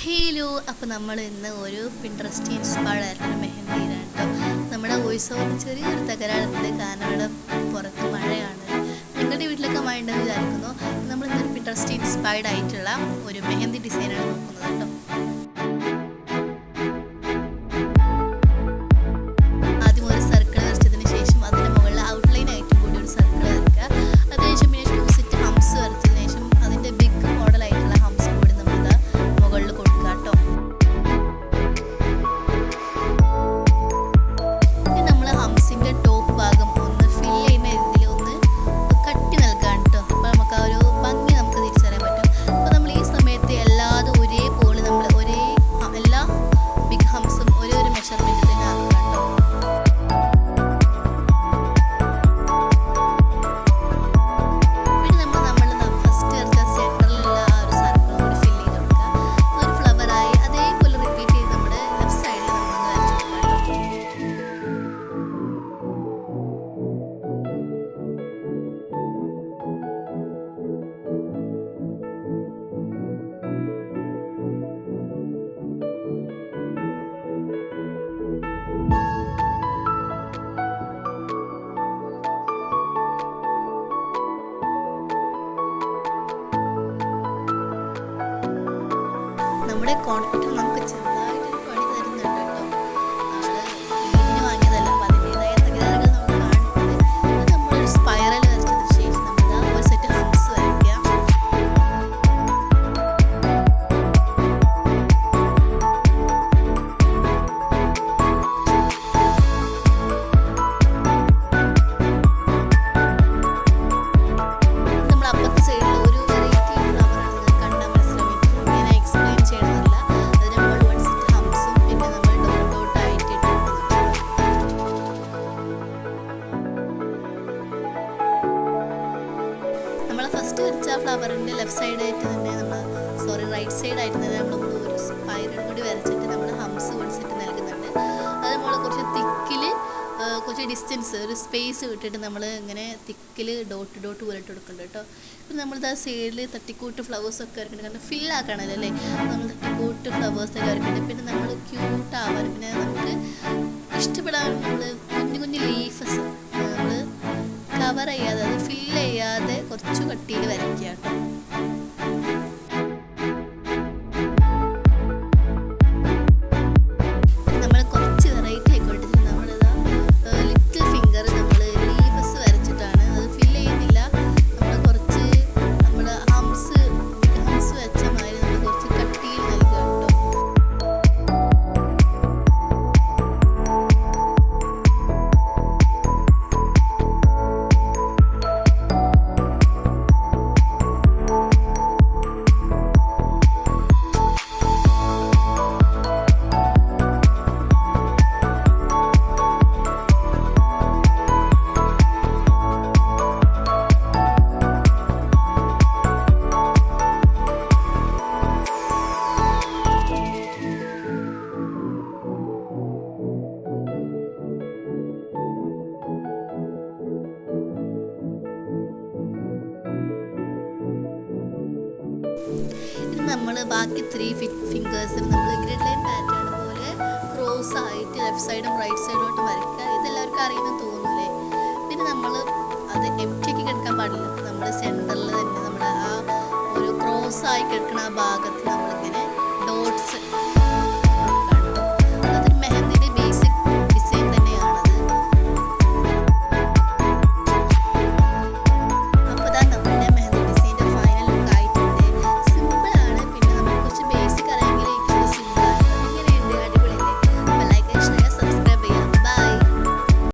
Hello, അപ്പോൾ നമ്മൾ ഇന്ന് ഒരു പിൻട്രസ്റ്റ് ഇൻസ്പയർഡ് ആയിട്ടുള്ള മെഹന്തിയിലാണ് കേട്ടോ. നമ്മുടെ വോയിസ് ഓവറിന് ചെറിയൊരു തകരാറുണ്ട്, കാരണം ഇവിടെ പുറത്ത് മഴയാണ്. നിങ്ങളുടെ വീട്ടിലൊക്കെ മഴ ഉണ്ടെന്ന് വിചാരിക്കുന്നു. നമ്മൾ ഇന്നൊരു പിൻട്രസ്റ്റ് ഇൻസ്പയർഡ് ആയിട്ടുള്ള ഒരു മെഹന്തി ഡിസൈനാണ് നോക്കുന്നത് കേട്ടോ. ആദ്യം ഒരു സർക്കിൾ വരച്ചതിന് ശേഷം അതിൻ്റെ മുകളിൽ ഔട്ട്ലൈൻ ആയിട്ടും കൂടി ഒരു സർക്കിൾ വരയ്ക്കുക. അതിനുശേഷം പിന്നെ 2 സെറ്റ് ഹംസ് വരച്ചതിന് ശേഷം അതിൻ്റെ ബിഗ് മോഡലായിട്ടുള്ള ഹംസ് കൂടി നമ്മൾ മുകളിൽ കൊടുക്കുക കേട്ടോ. പിന്നെ നമ്മൾ ഹംസിൻ്റെ ടോപ്പ് ഭാഗം ഒന്ന് ഫില്ല് ചെയ്യുന്ന രീതിയിൽ ഒന്ന് കട്ടി നൽകാൻ കേട്ടോ. അപ്പോൾ നമുക്ക് ആ ഒരു ഭംഗി നമുക്ക് തിരിച്ചറിയാൻ പറ്റും. അപ്പോൾ നമ്മൾ ഈ സമയത്ത് എല്ലാതും ഒരേപോലെ നമ്മൾ എല്ലാ ബിഗ് ഹംസും ഒരു മെഷർമെൻറ്റിൽ തന്നെ ആക്കുക കേട്ടോ. നമ്മുടെ കോൺഫിഡൻസ് നമുക്ക് ചെറുതായിട്ടൊരു പണി തരുന്നുണ്ട് കേട്ടോ. ഇതിന് വാങ്ങിയതല്ല, അപ്പോൾ അതിൻ്റെതായ തകരാറുകൾ നമുക്ക് കാണുന്നുണ്ട്. അത് നമ്മളൊരു സ്പൈറൽ വരച്ചതിന് ശേഷം നമ്മൾ ഒരു സെറ്റ് ഹംസ് വരയ്ക്കുക. നമ്മൾ അപ്പുറത്തെ സൈഡിൽ ഒരു വെറൈറ്റി ഫ്ലവറാണ് കണ്ടാൽ മനസ്സിലാവും. ഞാൻ എക്സ്പ്ലെയിൻ ചെയ്യണമെന്നില്ല. അതിന് നമ്മൾ 1 സെറ്റ് ഹംസും പിന്നെ നമ്മൾ ഡോട്ട് ഡോട്ട് ആയിട്ട് നമ്മൾ ഫസ്റ്റ് വരച്ച ഫ്ലവറിൻ്റെ ലെഫ്റ്റ് സൈഡായിട്ട് തന്നെ റൈറ്റ് സൈഡായിട്ട് തന്നെ നമ്മൾ ഒരു സ്പൈറൽ കൂടി വരച്ചിട്ട് നമ്മൾ ഹംസ് 1 സെറ്റ് നൽകുന്നുണ്ട്. അത് നമ്മൾ കുറച്ച് തിക്കിൽ കുറച്ച് ഡിസ്റ്റൻസ് ഒരു സ്പേസ് വിട്ടിട്ട് നമ്മൾ ഇങ്ങനെ തിക്കിൽ ഡോട്ട് ഡോട്ട് പോലെ ഇട്ട് കൊടുക്കുന്നുണ്ട് കേട്ടോ. പിന്നെ നമ്മളിത് ആ സൈഡിൽ തട്ടിക്കൂട്ട് ഫ്ലവേഴ്സൊക്കെ വരയ്ക്കുന്നുണ്ട്, കാരണം ഫില്ലാക്കാണല്ലോ അല്ലേ. നമ്മൾ തട്ടിക്കൂട്ട് ഫ്ലവേഴ്സൊക്കെ വരയ്ക്കുന്നുണ്ട്. പിന്നെ നമ്മൾ ക്യൂട്ടാവാൻ പിന്നെ നമുക്ക് ഇഷ്ടപ്പെടാൻ നമ്മൾ കുഞ്ഞു കുഞ്ഞു ലീഫസ് നമ്മൾ കവർ ചെയ്യാതെ അത് ഫില്ല് ചെയ്യാതെ കുറച്ച് കട്ടിയിൽ വരയ്ക്കുക കേട്ടോ. നമ്മൾ കുറച്ച് വെറൈറ്റി ആയിക്കോട്ടെ, നമ്മളിതാ ലിറ്റിൽ ഫിംഗർ നമ്മൾ ലീവസ് വരച്ചിട്ടാണ്, അത് ഫില്ല് ചെയ്യുന്നില്ല. നമ്മൾ കുറച്ച് നമ്മൾ ഹംസ് വെച്ച മാതിരി നമ്മൾ കുറച്ച് കട്ടിയിൽ നൽകുക കേട്ടോ. ഇനി നമ്മൾ ബാക്കി 3 ഫിംഗേഴ്സിന് നമ്മൾ ഗ്രിഡ് ലൈൻ പാറ്റേൺ പോലെ ക്രോസ് ആയിട്ട് ലെഫ്റ്റ് സൈഡും റൈറ്റ് സൈഡോട്ടും വരയ്ക്കുക. ഇതെല്ലാവർക്കും അറിയുമെന്ന് തോന്നൂലേ. പിന്നെ നമ്മൾ അത് എംറ്റിയാക്കി കിടക്കാൻ പാടില്ല. നമ്മൾ സെൻറ്ററിൽ തന്നെ നമ്മുടെ ആ ഒരു ക്രോസ് ആയി കിടക്കുന്ന ആ ഭാഗത്ത് നമ്മളിങ്ങനെ